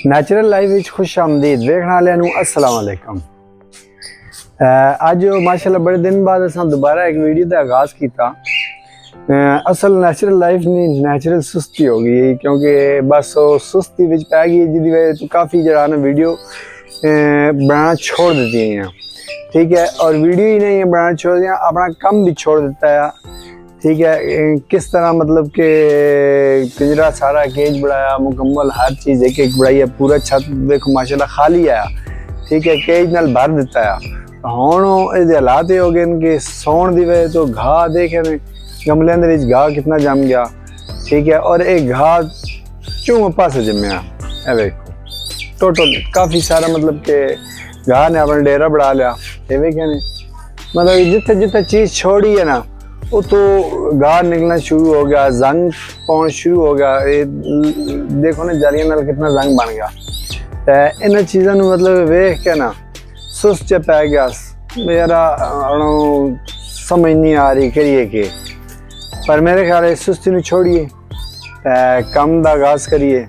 Natural life which खुश आमदीद वेखण वालियां नूं अस्सलाम वालेकुम। अज माशाअल्लाह बड़े दिन बाद असां दोबारा एक वीडियो का आगाज़ किया। असल नैचुरल लाइफ नहीं नैचुरल सुस्ती हो गई, क्योंकि बस वो सुस्ती विच पै गई जिहदी वजह तो काफ़ी जरा ना वीडियो बनाना छोड़ देती हैं। ठीक है, और वीडियो ही नहीं बनाना छोड़ दिया, अपना काम भी छोड़ देता है। ठीक है, किस तरह मतलब कि पिंजरा सारा केज बनाया मुकम्मल, हर चीज़ एक एक बनाई है, पूरा छत देखो माशाल्लाह खाली आया। ठीक है, केज नाल भर दिता है। हुण ये हालात हो गए कि सौण की वजह तो घाह देखे ने गमलों के घाह कितना जम गया। ठीक है, और एक घाह चूं पासे जमया है, देखो टोटल काफ़ी सारा मतलब कि घाह ने अपना डेरा बढ़ा लिया। ये वेखे ने मतलब जिथे जिथे चीज़ छोड़ी है ना वो तो घाह निकलना शुरू हो गया, जंग पाना शुरू हो गया। ये देखो ना जालियां नाल कितना जंग बन गया। तो इन चीज़ों को मतलब वेख के ना सुस्त च पै गया मेरा, समझ नहीं आ रही करिए कि, पर मेरे ख्याल है सुस्ती में छोड़िए, कम का आगाज करिए,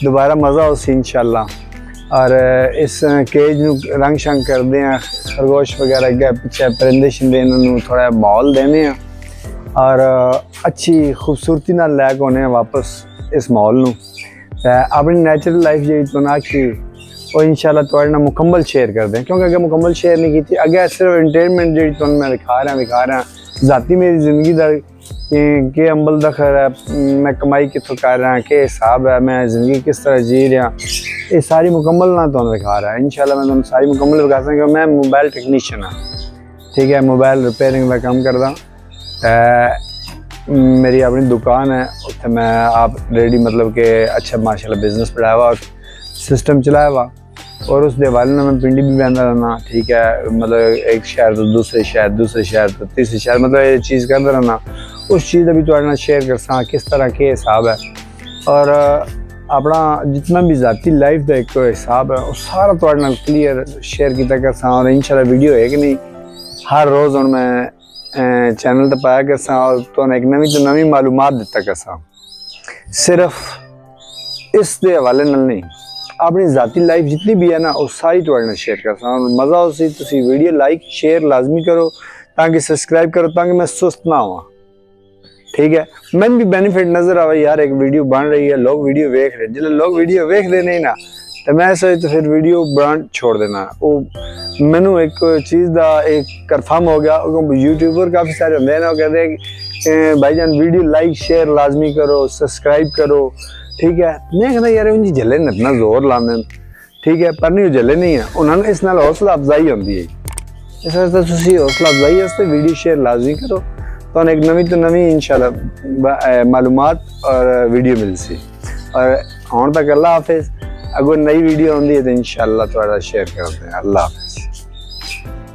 दोबारा मज़ा हो सी इंशाल्लाह। और इस केज नू रंग शंग करते हैं, खरगोश वगैरह अगे पिछे परिंदे शिंदे इन्होंने थोड़ा माहौल देने हैं और अच्छी खूबसूरती नाल लैक होने वापस इस माहौल नू। अपनी नैचुरल लाइफ जी तो ना कि वो इंशाल्लाह थोड़े ना मुकम्मल शेयर कर दें, क्योंकि अगर मुकम्मल शेयर नहीं की अगर सिर्फ एंटरटेनमेंट जी तो मैं दिखा रहा ज़ाती मेरी ज़िंदगी का के अमल दखल है, मैं कमाई कितों कर रहा, के हिसाब है, मैं ज़िंदगी किस तरह जी रहा, ये सारी मुकम्मल ना तो दिखा रहा है। इंशाल्लाह मैं तुम सारी मुकम्मल दिखा सकता हूँ। मैं मोबाइल टेक्नीशियन हाँ, ठीक है, मोबाइल रिपेयरिंग का काम करदा। मेरी अपनी दुकान है, उत्थे मैं आप रेडी मतलब कि अच्छा माशाल्लाह बिजनेस बढ़ाया हुआ, सिस्टम चलाया हुआ, और उस हवाले में मैं पिंडी भी बहना रहना। ठीक है, मतलब एक शहर तो दूसरे शहर तो तीसरे शहर, मतलब ये चीज़ करता रहना। उस चीज़ भी थोड़े शेयर कर सा किस तरह के हिसाब है, और अपना जितना भी ज़ाती लाइफ का एक हिसाब है वो सारा थोड़े नाल क्लीयर शेयर किया कर सा। और इंशाल्लाह वीडियो है कि नहीं हर रोज़ हूँ मैं चैनल तो पाया कर सा, और तो एक नवी तो नवी मालूमात दिता कर सा, सिर्फ इस दे हवाले नाल नहीं, अपनी ज़ाती लाइफ जितनी भी है ना वो सारी थोड़े शेयर कर सा। मज़ा हो सी तुसी वीडियो लाइक शेयर लाजमी करो, ताकि सब्सक्राइब करो, ताकि मैं सुस्त ना हुआ। ठीक है, मैंने भी बेनिफिट नजर आवा यार, एक वीडियो बन रही है, लोग वीडियो देख रहे, जो लोग वीडियो देख रहे नहीं ना तो मैं सोच तो फिर वीडियो बनाना छोड़ देना। वो मैनू एक चीज़ का एक कन्फर्म हो गया, यूट्यूबर काफ़ी सारे होंगे ना, वो कहते हैं भाईजान वीडियो लाइक शेयर लाजमी करो, सब्सक्राइब करो। ठीक है, मैं कहता यार उनकी झले न इतना जोर लाने। ठीक है, पर नहीं झले नहीं है, उन्होंने इस नाल हौसला अफजाई होती है। इस वास्ते तुसी हौसला अफजाई वास्ते वीडियो शेयर लाजमी करो, तो एक नवी तो नवी इंशाल्लाह मालूमात और वीडियो मिल सी। और हुण तक अल्लाह हाफिज़, अगर नई वीडियो आती है तो इंशाल्लाह थोड़ा शेयर करते हैं। अल्लाह हाफिज़।